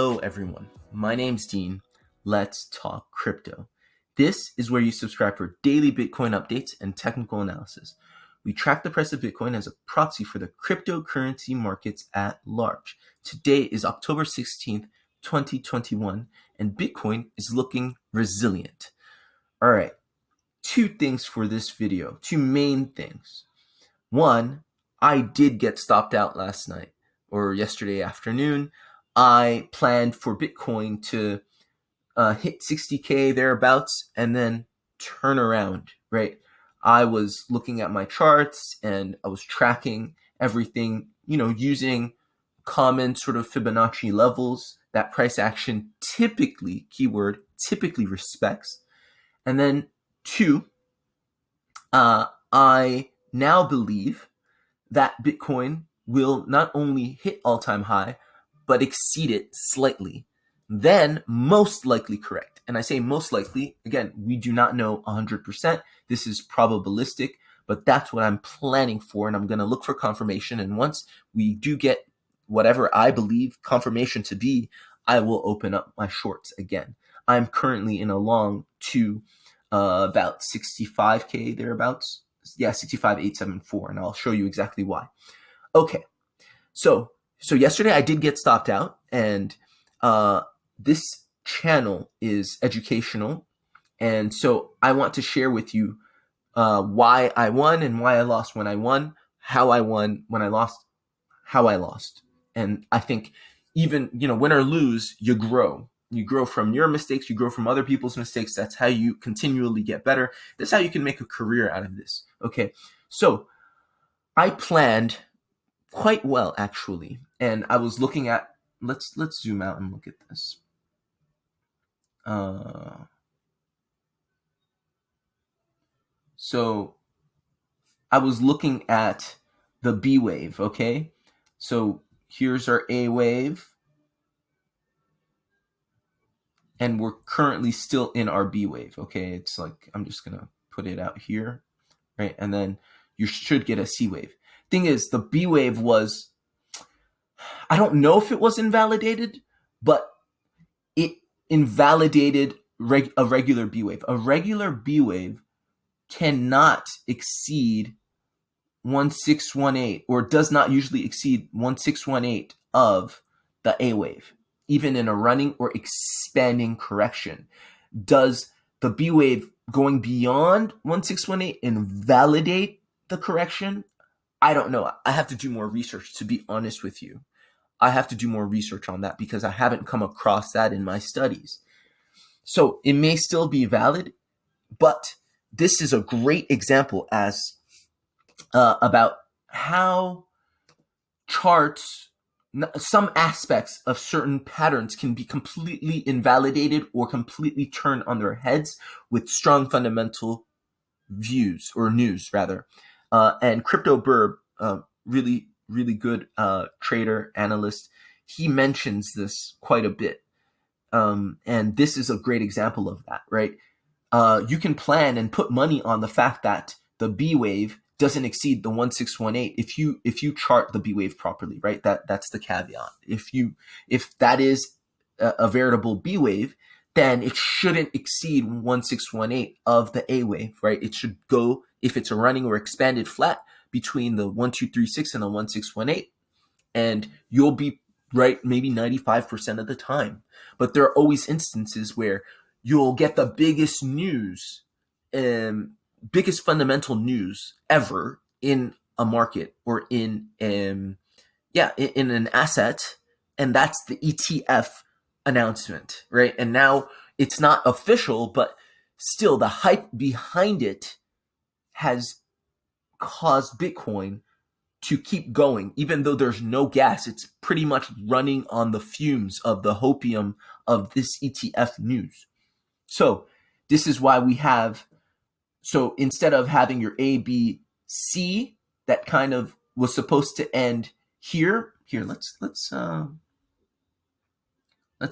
Hello everyone, my name's Dean. Let's talk crypto. This is where you subscribe for daily Bitcoin updates and technical analysis. We track the price of Bitcoin as a proxy for the cryptocurrency markets at large. Today is October 16th, 2021, and Bitcoin is looking resilient. All right, two things for this video, two main things. One, I did get stopped out last night or yesterday afternoon. I planned for Bitcoin to hit 60K thereabouts and then turn around, right? I was looking at my charts and I was tracking everything, using common sort of Fibonacci levels that price action typically, keyword, typically respects. And then two, I now believe that Bitcoin will not only hit all-time high, but exceed it slightly, then most likely correct. And I say most likely, again, we do not know 100%. This is probabilistic, but that's what I'm planning for, and I'm going to look for confirmation. And once we do get whatever I believe confirmation to be, I will open up my shorts again. I'm currently in a long to about 65K thereabouts. Yeah, 65,874, and I'll show you exactly why. Okay, so yesterday I did get stopped out, and this channel is educational, and so I want to share with you why I won and why I lost when I won, how I won when I lost, how I lost. And I think even, win or lose, you grow. You grow from your mistakes, you grow from other people's mistakes. That's how you continually get better. That's how you can make a career out of this. Okay, so I planned quite well, actually. And I was looking at, let's zoom out and look at this. So I was looking at the B wave, okay? So here's our A wave. And we're currently still in our B wave, okay? It's like, I'm just gonna put it out here, right? And then you should get a C wave. Thing is, the B wave was, I don't know if it was invalidated, but it invalidated a regular B wave. A regular B wave cannot exceed 1618, or does not usually exceed 1618 of the A wave, even in a running or expanding correction. Does the B wave going beyond 1618 invalidate the correction? I don't know. I have to do more research, to be honest with you. I have to do more research on that because I haven't come across that in my studies. So it may still be valid, but this is a great example as about how charts, some aspects of certain patterns can be completely invalidated or completely turned on their heads with strong fundamental views, or news rather. And Crypto Burb, really good trader, analyst, he mentions this quite a bit. And this is a great example of that, right? You can plan and put money on the fact that the B wave doesn't exceed the 1618 if you chart the B wave properly, right? That's the caveat. If that is a veritable B wave, then it shouldn't exceed 1618 of the A wave, right? It should go, if it's a running or expanded flat, between the 1236 and the 1618, and you'll be right maybe 95% of the time. But there are always instances where you'll get the biggest news, biggest fundamental news ever in a market or in an asset, and that's the ETF announcement, right? And now it's not official, but still the hype behind it has caused Bitcoin to keep going, even though there's no gas. It's pretty much running on the fumes of the hopium of this ETF news. So this is why we have, so instead of having your A, B, C that kind of was supposed to end here, let's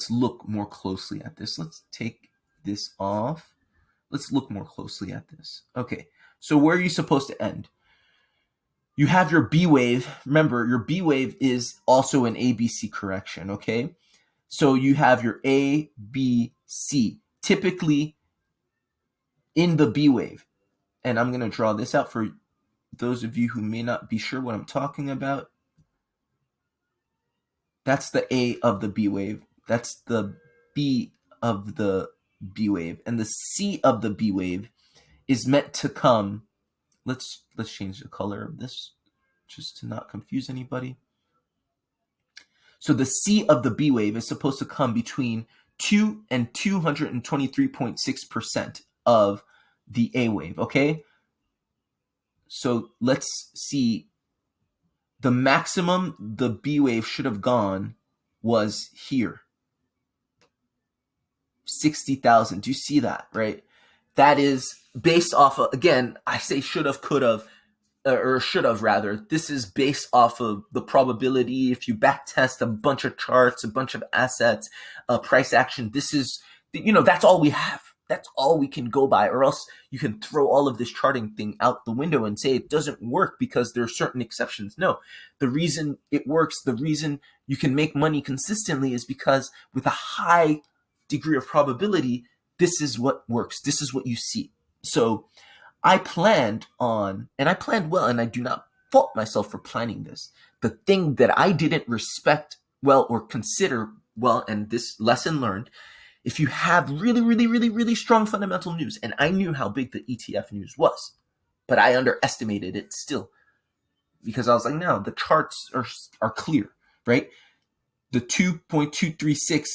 look more closely at this. Let's take this off. Let's look more closely at this. Okay, so where are you supposed to end? You have your B wave. Remember, your B wave is also an ABC correction, okay? So you have your A, B, C, typically in the B wave. And I'm going to draw this out for those of you who may not be sure what I'm talking about. That's the A of the B wave. That's the B of the B wave. And the C of the B wave is meant to come. Let's change the color of this just to not confuse anybody. So the C of the B wave is supposed to come between 2 and 223.6% of the A wave, okay? So let's see. The maximum the B wave should have gone was here. 60,000. Do you see that, right? That is based off of, again, I say should have, could have, or should have rather. This is based off of the probability. If you back test a bunch of charts, a bunch of assets, price action, this is, that's all we have. That's all we can go by, or else you can throw all of this charting thing out the window and say it doesn't work because there are certain exceptions. No, the reason it works, the reason you can make money consistently is because with a high degree of probability, this is what works. This is what you see. So I planned on, and I planned well, and I do not fault myself for planning this. The thing that I didn't respect well or consider well, and this lesson learned, if you have really, really, really, really strong fundamental news, and I knew how big the ETF news was, but I underestimated it still because I was like, no, the charts are clear, right? The 2.236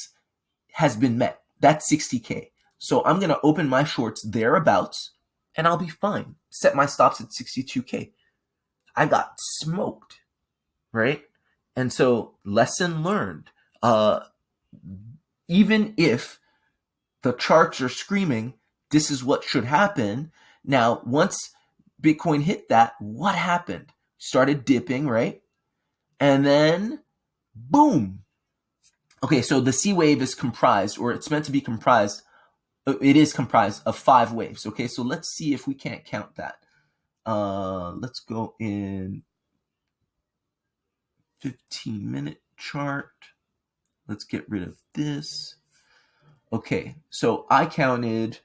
has been met. That's 60K. So I'm going to open my shorts thereabouts and I'll be fine. Set my stops at 62K. I got smoked, right? And so lesson learned, even if the charts are screaming, this is what should happen. Now, once Bitcoin hit that, what happened? Started dipping, right? And then, boom. Okay, so the C wave is comprised, or it's meant to be comprised. It is comprised of 5 waves. Okay, so let's see if we can't count that. Let's go in 15-minute chart. Let's get rid of this. Okay, so I counted.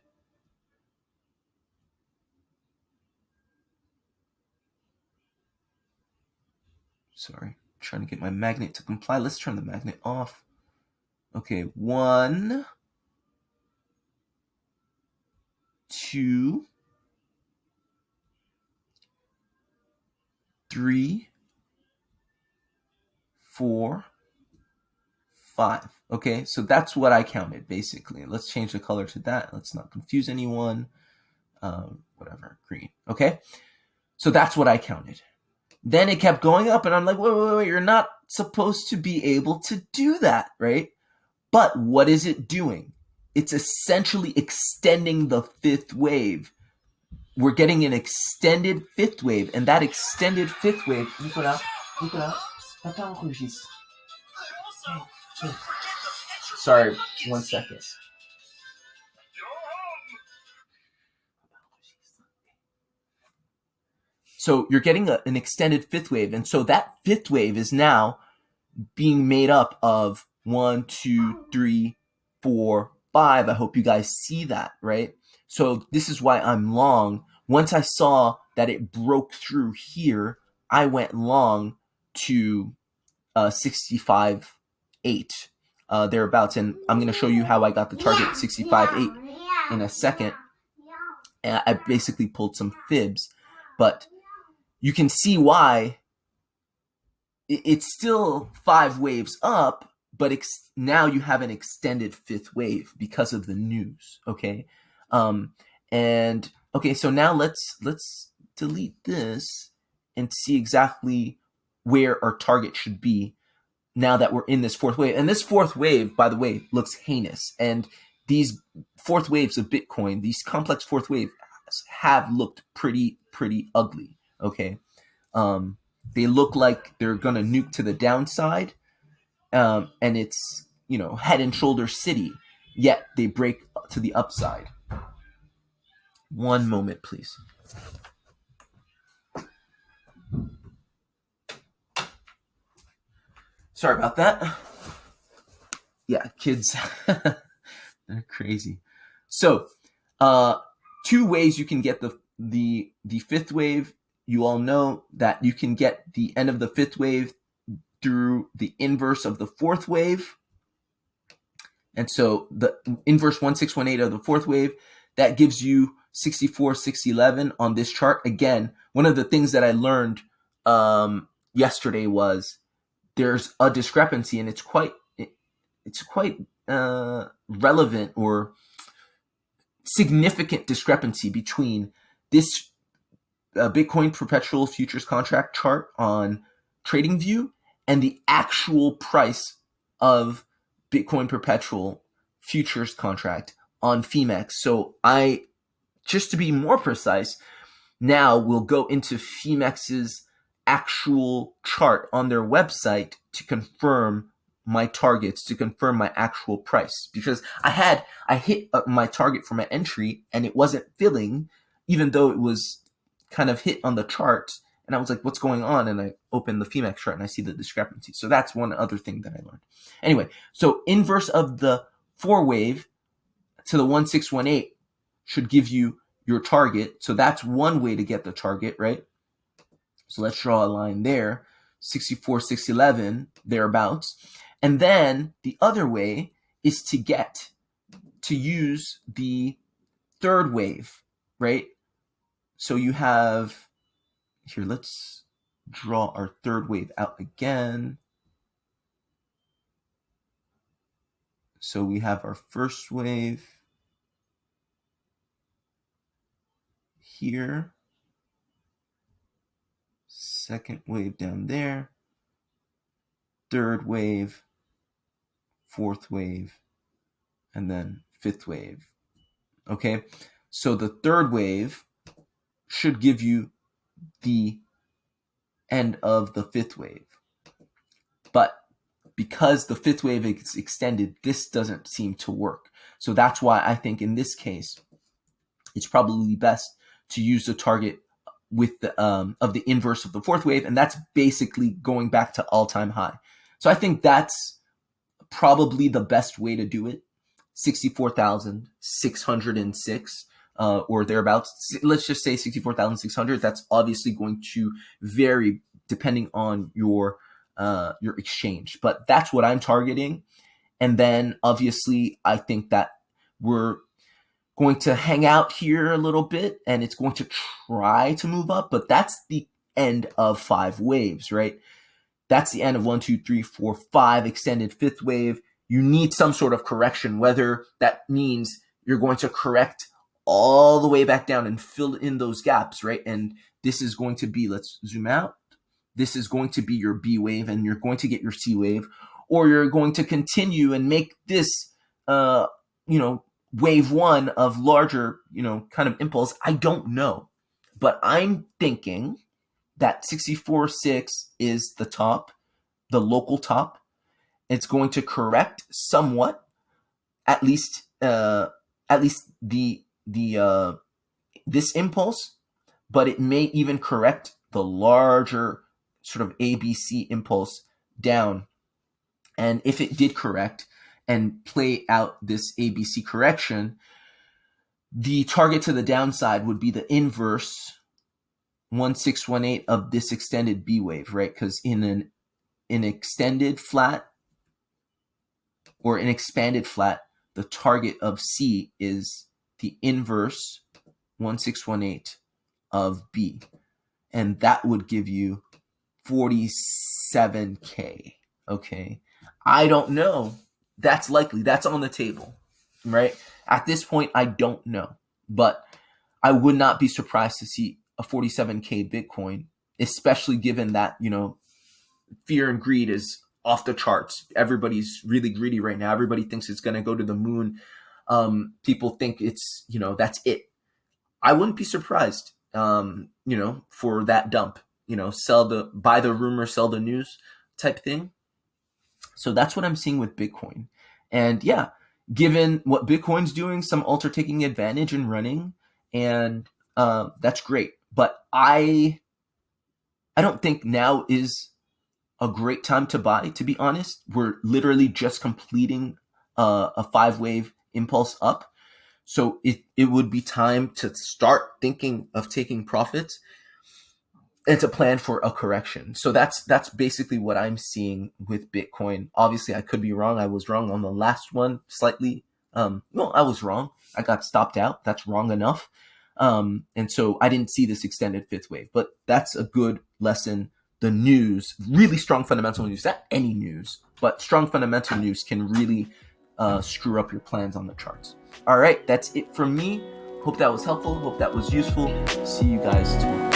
Sorry, trying to get my magnet to comply. Let's turn the magnet off. Okay, 1, 2, 3, 4, 5. Okay, so that's what I counted basically. Let's change the color to that. Let's not confuse anyone. Whatever, green. Okay, so that's what I counted. Then it kept going up, and I'm like, wait, you're not supposed to be able to do that, right? But what is it doing? It's essentially extending the 5th wave. We're getting an extended 5th wave, and that extended 5th wave, Nicolas, attends, Régis. Hey. Sorry, 1 second. So you're getting an extended 5th wave, and so that 5th wave is now being made up of 1, 2, 3, 4, 5. I hope you guys see that, right? So this is why I'm long. Once I saw that it broke through here, I went long to 65.8 thereabouts, and I'm going to show you how I got the target 65.8 in a second. And I basically pulled some fibs, but you can see why it's still 5 waves up, but now you have an extended 5th wave because of the news. Okay, and okay, so now let's delete this and see exactly where our target should be now that we're in this 4th wave. And this 4th wave, by the way, looks heinous. And these 4th waves of Bitcoin, these complex 4th waves, have looked pretty ugly. Okay. They look like they're going to nuke to the downside, and it's, head and shoulders city, yet they break to the upside. 1 moment, please. Sorry about that. yeah, kids, they're crazy. So, two ways you can get the fifth wave. You all know that you can get the end of the fifth wave through the inverse of the fourth wave. And so the inverse 1618 of the fourth wave, that gives you 64,611 on this chart. Again, one of the things that I learned yesterday was there's a discrepancy, and it's quite relevant or significant discrepancy between this Bitcoin perpetual futures contract chart on TradingView and the actual price of Bitcoin perpetual futures contract on Phemex. So I, just to be more precise, now we'll go into Phemex's actual chart on their website to confirm my targets, to confirm my actual price, because I hit my target for my entry and it wasn't filling, even though it was kind of hit on the chart. And I was like, what's going on? And I opened the Phemex chart and I see the discrepancy. So that's one other thing that I learned. Anyway, so inverse of the 4 wave to the 1618 should give you your target. So that's one way to get the target, right? So let's draw a line there, 64,611, thereabouts. And then the other way is to use the third wave, right? So you have, here, let's draw our third wave out again. So we have our first wave here, second wave down there, third wave, fourth wave, and then fifth wave. Okay, so the third wave should give you the end of the fifth wave. But because the fifth wave is extended, this doesn't seem to work. So that's why I think in this case, it's probably best to use the target with the of the inverse of the fourth wave, and that's basically going back to all-time high. So I think that's probably the best way to do it. 64,606 or thereabouts. Let's just say 64,600. That's obviously going to vary depending on your exchange, but that's what I'm targeting. And then obviously I think that we're going to hang out here a little bit and it's going to try to move up, but that's the end of 5 waves, right? That's the end of 1, 2, 3, 4, 5 extended fifth wave. You need some sort of correction, whether that means you're going to correct all the way back down and fill in those gaps, right? And this is going to be, let's zoom out. This is going to be your B wave and you're going to get your C wave, or you're going to continue and make this, wave 1 of larger, kind of impulse. I don't know, but I'm thinking that 64.6 is the top, the local top. It's going to correct somewhat, at least the this impulse, but it may even correct the larger sort of ABC impulse down. And if it did correct and play out this ABC correction, the target to the downside would be the inverse 1618 of this extended B wave, right? Because in an extended flat or an expanded flat, the target of C is the inverse 1618 of B. And that would give you 47K. Okay. I don't know. That's likely. That's on the table, right? At this point, I don't know. But I would not be surprised to see a 47K Bitcoin, especially given that, fear and greed is off the charts. Everybody's really greedy right now. Everybody thinks it's going to go to the moon. People think it's, that's it. I wouldn't be surprised, for that dump, buy the rumor, sell the news type thing. So that's what I'm seeing with Bitcoin. And yeah, given what Bitcoin's doing, some alts are taking advantage and running, and that's great. But I don't think now is a great time to buy, to be honest. We're literally just completing a 5-wave impulse up. So it would be time to start thinking of taking profits and to plan for a correction. So that's basically what I'm seeing with Bitcoin. Obviously, I could be wrong. I was wrong on the last one slightly. Well, I was wrong. I got stopped out. That's wrong enough. And so I didn't see this extended 5th wave, but that's a good lesson. The news, really strong fundamental news, not any news, but strong fundamental news can really screw up your plans on the charts. All right, that's it from me. Hope that was helpful. Hope that was useful. See you guys tomorrow.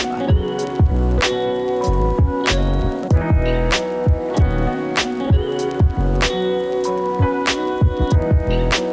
Bye.